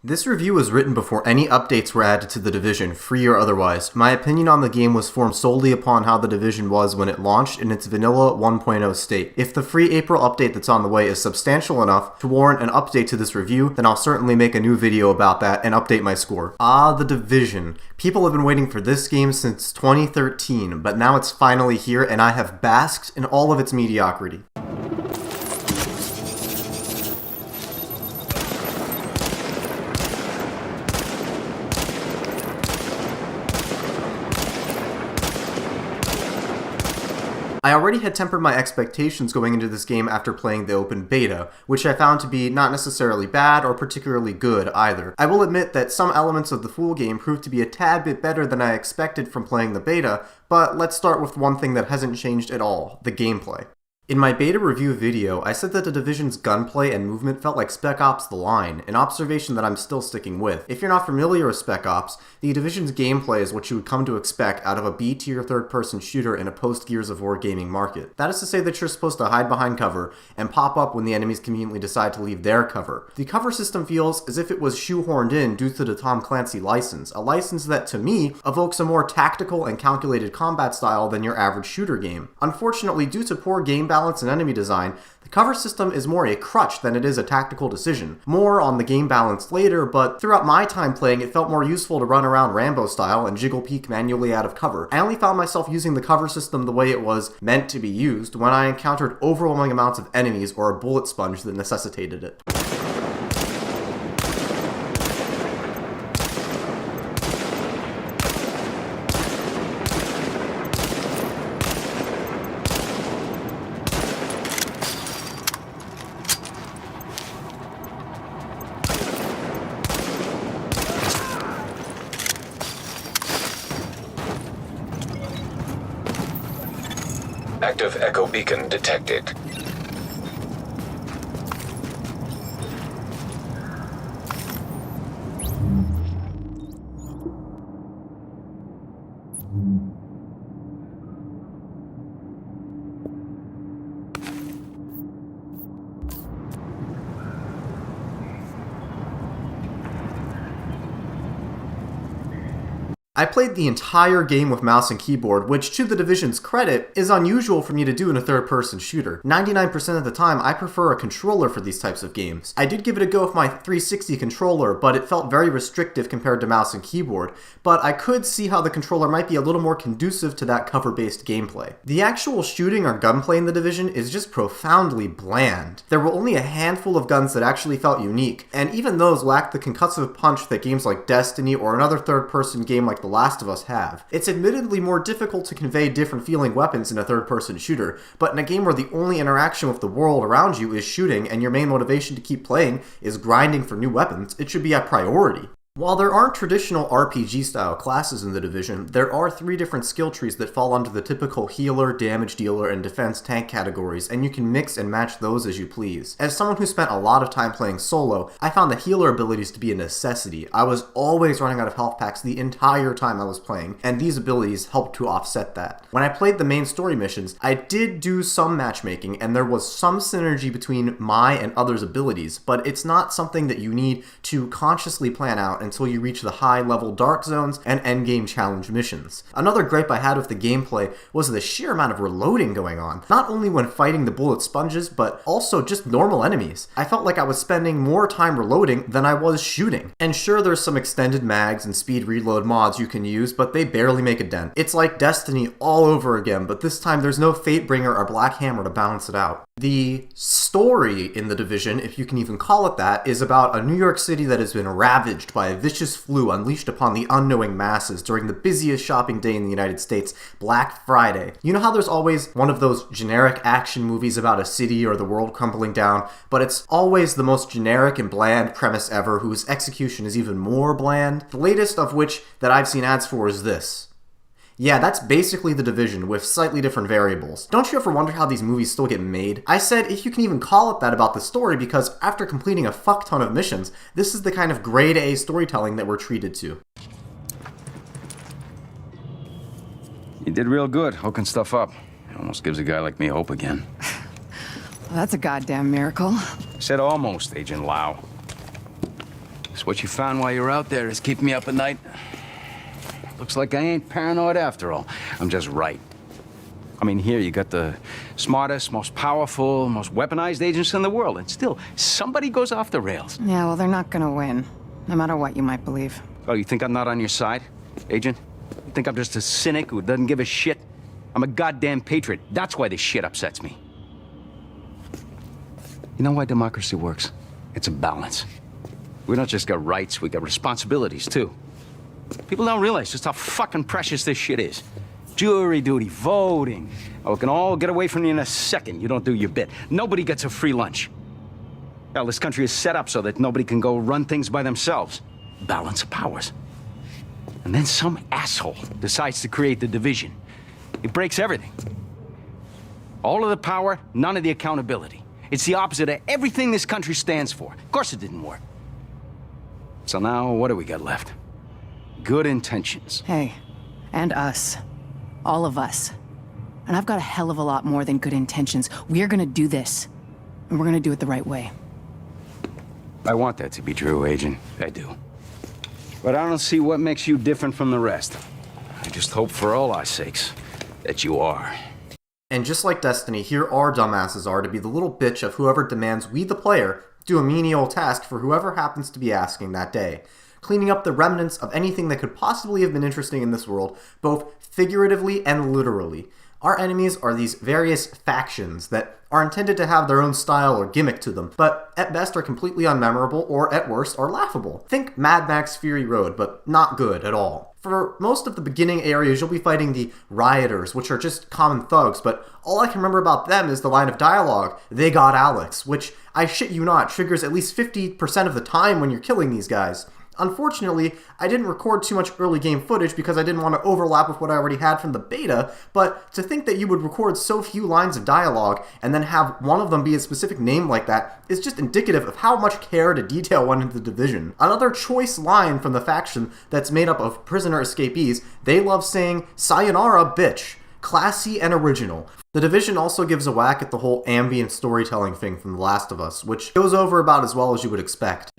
This review was written before any updates were added to The Division, free or otherwise. My opinion on the game was formed solely upon how The Division was when it launched in its vanilla 1.0 state. If the free April update that's on the way is substantial enough to warrant an update to this review, then I'll certainly make a new video about that and update my score. The Division. People have been waiting for this game since 2013, but now it's finally here and I have basked in all of its mediocrity. I already had tempered my expectations going into this game after playing the open beta, which I found to be not necessarily bad or particularly good either. I will admit that some elements of the full game proved to be a tad bit better than I expected from playing the beta, but let's start with one thing that hasn't changed at all: the gameplay. In my beta review video, I said that The Division's gunplay and movement felt like Spec Ops: The Line, an observation that I'm still sticking with. If you're not familiar with Spec Ops, The Division's gameplay is what you would come to expect out of a B-tier third-person shooter in a post-Gears of War gaming market. That is to say that you're supposed to hide behind cover and pop up when the enemies conveniently decide to leave their cover. The cover system feels as if it was shoehorned in due to the Tom Clancy license, a license that, to me, evokes a more tactical and calculated combat style than your average shooter game. Unfortunately, due to poor game balance and enemy design, the cover system is more a crutch than it is a tactical decision. More on the game balance later, but throughout my time playing, it felt more useful to run around Rambo style and jiggle peek manually out of cover. I only found myself using the cover system the way it was meant to be used when I encountered overwhelming amounts of enemies or a bullet sponge that necessitated it. Active echo beacon detected. I played the entire game with mouse and keyboard, which, to The Division's credit, is unusual for me to do in a third-person shooter. 99% of the time, I prefer a controller for these types of games. I did give it a go with my 360 controller, but it felt very restrictive compared to mouse and keyboard, but I could see how the controller might be a little more conducive to that cover-based gameplay. The actual shooting or gunplay in The Division is just profoundly bland. There were only a handful of guns that actually felt unique, and even those lacked the concussive punch that games like Destiny or another third-person game like The Last of Us have. It's admittedly more difficult to convey different feeling weapons in a third-person shooter, but in a game where the only interaction with the world around you is shooting and your main motivation to keep playing is grinding for new weapons, it should be a priority. While there aren't traditional RPG-style classes in The Division, there are 3 different skill trees that fall under the typical healer, damage dealer, and defense tank categories, and you can mix and match those as you please. As someone who spent a lot of time playing solo, I found the healer abilities to be a necessity. I was always running out of health packs the entire time I was playing, and these abilities helped to offset that. When I played the main story missions, I did do some matchmaking, and there was some synergy between my and others' abilities, but it's not something that you need to consciously plan out until you reach the high-level dark zones and endgame challenge missions. Another gripe I had with the gameplay was the sheer amount of reloading going on, not only when fighting the bullet sponges, but also just normal enemies. I felt like I was spending more time reloading than I was shooting. And sure, there's some extended mags and speed reload mods you can use, but they barely make a dent. It's like Destiny all over again, but this time there's no Fatebringer or Black Hammer to balance it out. The story in The Division, if you can even call it that, is about a New York City that has been ravaged by a vicious flu unleashed upon the unknowing masses during the busiest shopping day in the United States, Black Friday. You know how there's always one of those generic action movies about a city or the world crumbling down, but it's always the most generic and bland premise ever, whose execution is even more bland? The latest of which that I've seen ads for is this. Yeah, that's basically The Division, with slightly different variables. Don't you ever wonder how these movies still get made? I said if you can even call it that about the story, because after completing a fuck ton of missions, this is the kind of grade A storytelling that we're treated to. You did real good, hooking stuff up. It almost gives a guy like me hope again. Well, that's a goddamn miracle. Said almost, Agent Lau. This So what you found while you were out there is keeping me up at night? Looks like I ain't paranoid after all. I'm just right. I mean, here you got the smartest, most powerful, most weaponized agents in the world, and still, somebody goes off the rails. Yeah, well, they're not gonna win, no matter what you might believe. Oh, you think I'm not on your side, Agent? You think I'm just a cynic who doesn't give a shit? I'm a goddamn patriot. That's why this shit upsets me. You know why democracy works? It's a balance. We don't just got rights, we got responsibilities, too. People don't realize just how fucking precious this shit is. Jury duty, voting. Oh, we can all get away from you in a second. You don't do your bit. Nobody gets a free lunch. Hell, this country is set up so that nobody can go run things by themselves. Balance of powers. And then some asshole decides to create the division. It breaks everything. All of the power, none of the accountability. It's the opposite of everything this country stands for. Of course it didn't work. So now, what do we got left? Good intentions. Hey, and us. All of us. And I've got a hell of a lot more than good intentions. We're gonna do this. And we're gonna do it the right way. I want that to be true, Agent. I do. But I don't see what makes you different from the rest. I just hope for all our sakes that you are. And just like Destiny, here our dumbasses are to be the little bitch of whoever demands we, the player, do a menial task for whoever happens to be asking that day, cleaning up the remnants of anything that could possibly have been interesting in this world, both figuratively and literally. Our enemies are these various factions that are intended to have their own style or gimmick to them, but at best are completely unmemorable or at worst are laughable. Think Mad Max Fury Road, but not good at all. For most of the beginning areas, you'll be fighting the rioters, which are just common thugs, but all I can remember about them is the line of dialogue, "They got Alex," which, I shit you not, triggers at least 50% of the time when you're killing these guys. Unfortunately, I didn't record too much early game footage because I didn't want to overlap with what I already had from the beta, but to think that you would record so few lines of dialogue and then have one of them be a specific name like that is just indicative of how much care to detail went into the Division. Another choice line from the faction that's made up of prisoner escapees, they love saying, "Sayonara, bitch." Classy and original. The Division also gives a whack at the whole ambient storytelling thing from The Last of Us, which goes over about as well as you would expect.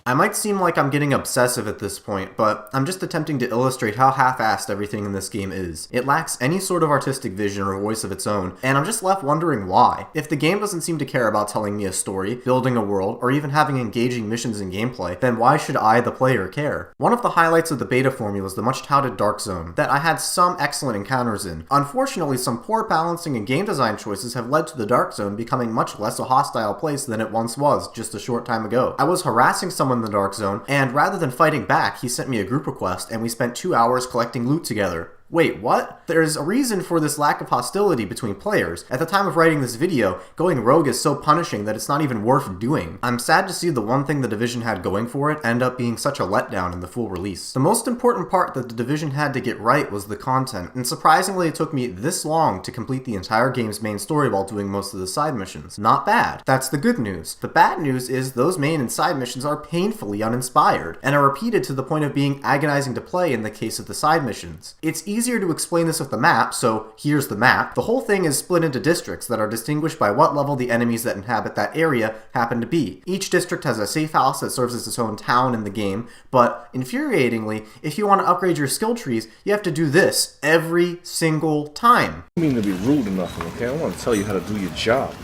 I might seem like I'm getting obsessive at this point, but I'm just attempting to illustrate how half-assed everything in this game is. It lacks any sort of artistic vision or voice of its own, and I'm just left wondering why. If the game doesn't seem to care about telling me a story, building a world, or even having engaging missions and gameplay, then why should I, the player, care? One of the highlights of the beta formula is the much-touted Dark Zone, that I had some excellent encounters in. Unfortunately, some poor balancing and game design choices have led to the Dark Zone becoming much less a hostile place than it once was, just a short time ago. I was harassing someone in the Dark Zone, and rather than fighting back, he sent me a group request, and we spent 2 hours collecting loot together. Wait, what? There's a reason for this lack of hostility between players. At the time of writing this video, going rogue is so punishing that it's not even worth doing. I'm sad to see the one thing the Division had going for it end up being such a letdown in the full release. The most important part that the Division had to get right was the content, and surprisingly it took me this long to complete the entire game's main story while doing most of the side missions. Not bad. That's the good news. The bad news is those main and side missions are painfully uninspired, and are repeated to the point of being agonizing to play in the case of the side missions. It's easier to explain this with the map, so here's the map. The whole thing is split into districts that are distinguished by what level the enemies that inhabit that area happen to be. Each district has a safe house that serves as its own town in the game, but infuriatingly, if you want to upgrade your skill trees, you have to do this every single time. I don't mean to be rude or nothing, okay? I want to tell you how to do your job.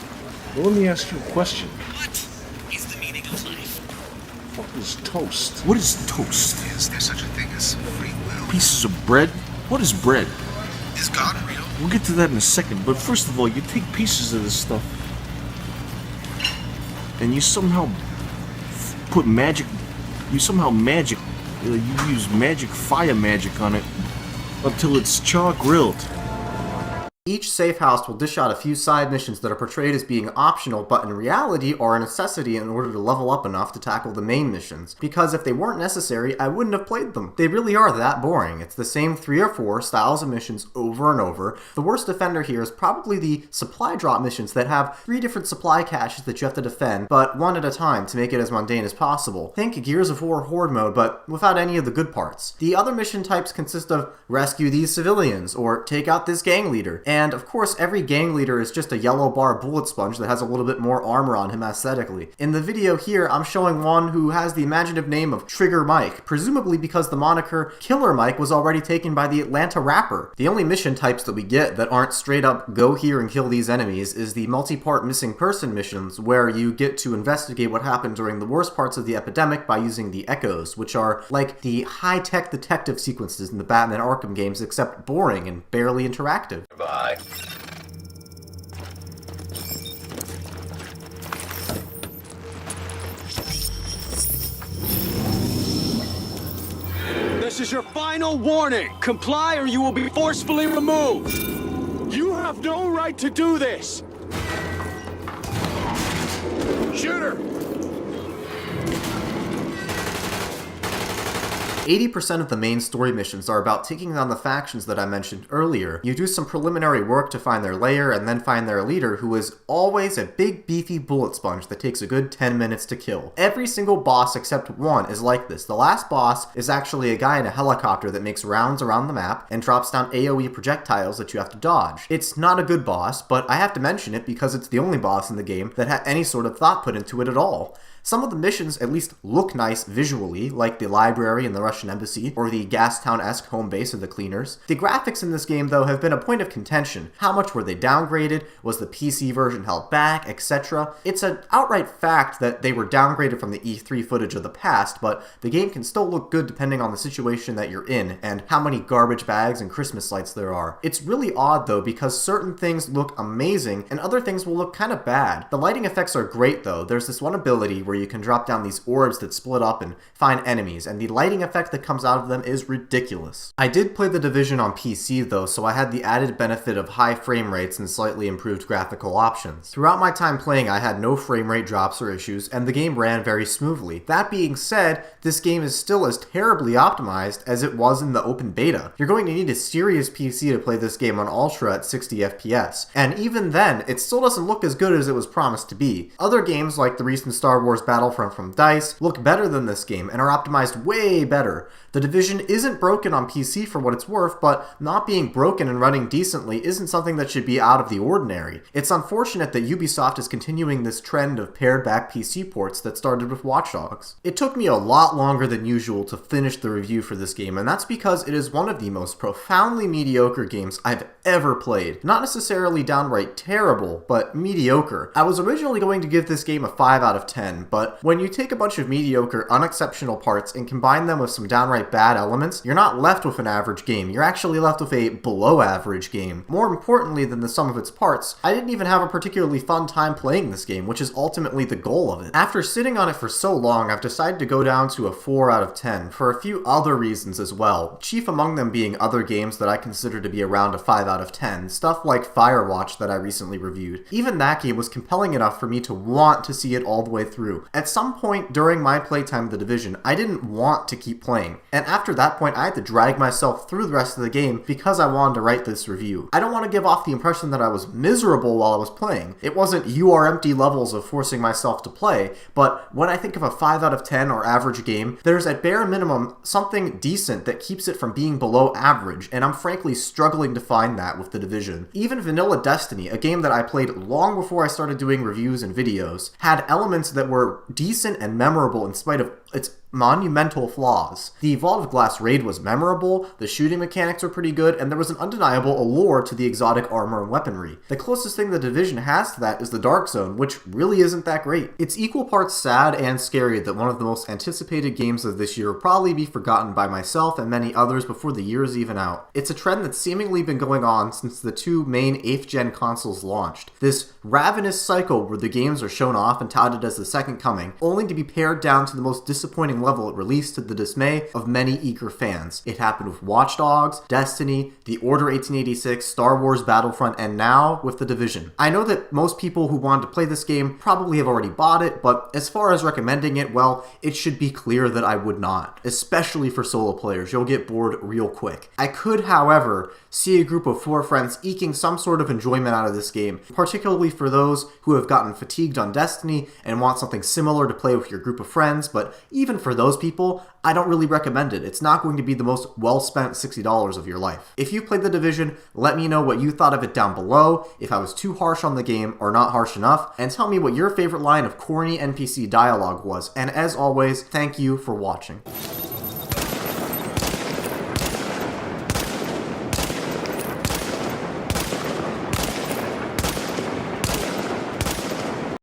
But let me ask you a question. What is the meaning of life? What is toast? What is toast? Is there such a thing as free will? Pieces of bread? What is bread? Is God real? We'll get to that in a second, but first of all, you take pieces of this stuff and you somehow put magic, you use magic, fire magic on it until it's char grilled. Each safe house will dish out a few side missions that are portrayed as being optional, but in reality are a necessity in order to level up enough to tackle the main missions, because if they weren't necessary, I wouldn't have played them. They really are that boring. It's the same 3 or 4 styles of missions over and over. The worst offender here is probably the supply drop missions that have 3 different supply caches that you have to defend, but one at a time to make it as mundane as possible. Think Gears of War Horde mode, but without any of the good parts. The other mission types consist of rescue these civilians, or take out this gang leader. And of course, every gang leader is just a yellow bar bullet sponge that has a little bit more armor on him aesthetically. In the video here, I'm showing one who has the imaginative name of Trigger Mike, presumably because the moniker Killer Mike was already taken by the Atlanta rapper. The only mission types that we get that aren't straight up go here and kill these enemies is the multi-part missing person missions, where you get to investigate what happened during the worst parts of the epidemic by using the echoes, which are like the high-tech detective sequences in the Batman Arkham games, except boring and barely interactive. Bye. This is your final warning. Comply or you will be forcefully removed. You have no right to do this. Shoot her! 80% of the main story missions are about taking down the factions that I mentioned earlier. You do some preliminary work to find their lair and then find their leader, who is always a big beefy bullet sponge that takes a good 10 minutes to kill. Every single boss except one is like this. The last boss is actually a guy in a helicopter that makes rounds around the map and drops down AoE projectiles that you have to dodge. It's not a good boss, but I have to mention it because it's the only boss in the game that had any sort of thought put into it at all. Some of the missions at least look nice visually, like the library in the Russian embassy, or the Gastown-esque home base of the cleaners. The graphics in this game, though, have been a point of contention. How much were they downgraded? Was the PC version held back? Etc. It's an outright fact that they were downgraded from the E3 footage of the past, but the game can still look good depending on the situation that you're in, and how many garbage bags and Christmas lights there are. It's really odd, though, because certain things look amazing, and other things will look kind of bad. The lighting effects are great, though. There's this one ability where you can drop down these orbs that split up and find enemies, and the lighting effect that comes out of them is ridiculous. I did play The Division on PC though, so I had the added benefit of high frame rates and slightly improved graphical options. Throughout my time playing, I had no frame rate drops or issues, and the game ran very smoothly. That being said, this game is still as terribly optimized as it was in the open beta. You're going to need a serious PC to play this game on Ultra at 60 FPS, and even then, it still doesn't look as good as it was promised to be. Other games like the recent Star Wars Battlefront from DICE look better than this game and are optimized way better. The Division isn't broken on PC for what it's worth, but not being broken and running decently isn't something that should be out of the ordinary. It's unfortunate that Ubisoft is continuing this trend of pared back PC ports that started with Watch Dogs. It took me a lot longer than usual to finish the review for this game, and that's because it is one of the most profoundly mediocre games I've ever played. Not necessarily downright terrible, but mediocre. I was originally going to give this game a 5 out of 10, but when you take a bunch of mediocre, unexceptional parts and combine them with some downright bad elements, you're not left with an average game. You're actually left with a below average game. More importantly than the sum of its parts, I didn't even have a particularly fun time playing this game, which is ultimately the goal of it. After sitting on it for so long, I've decided to go down to a 4 out of 10 for a few other reasons as well, chief among them being other games that I consider to be around a 5 out of 10, stuff like Firewatch that I recently reviewed. Even that game was compelling enough for me to want to see it all the way through. At some point during my playtime of The Division, I didn't want to keep playing, and after that point I had to drag myself through the rest of the game because I wanted to write this review. I don't want to give off the impression that I was miserable while I was playing. It wasn't you are empty levels of forcing myself to play, but when I think of a 5 out of 10 or average game, there's at bare minimum something decent that keeps it from being below average, and I'm frankly struggling to find that with The Division. Even Vanilla Destiny, a game that I played long before I started doing reviews and videos, had elements that were decent and memorable in spite of its monumental flaws. The Vault of Glass raid was memorable, the shooting mechanics were pretty good, and there was an undeniable allure to the exotic armor and weaponry. The closest thing The Division has to that is the Dark Zone, which really isn't that great. It's equal parts sad and scary that one of the most anticipated games of this year will probably be forgotten by myself and many others before the year is even out. It's a trend that's seemingly been going on since the two main 8th gen consoles launched. This ravenous cycle where the games are shown off and touted as the second coming, only to be pared down to the most disappointing level it released to the dismay of many eager fans. It happened with Watch Dogs, Destiny, The Order 1886, Star Wars Battlefront, and now with The Division. I know that most people who wanted to play this game probably have already bought it, but as far as recommending it, well, it should be clear that I would not. Especially for solo players, you'll get bored real quick. I could, however, see a group of 4 friends eking some sort of enjoyment out of this game, particularly for those who have gotten fatigued on Destiny and want something similar to play with your group of friends, but even for those people, I don't really recommend it. It's not going to be the most well-spent $60 of your life. If you played The Division, let me know what you thought of it down below, if I was too harsh on the game or not harsh enough, and tell me what your favorite line of corny NPC dialogue was. And as always, thank you for watching.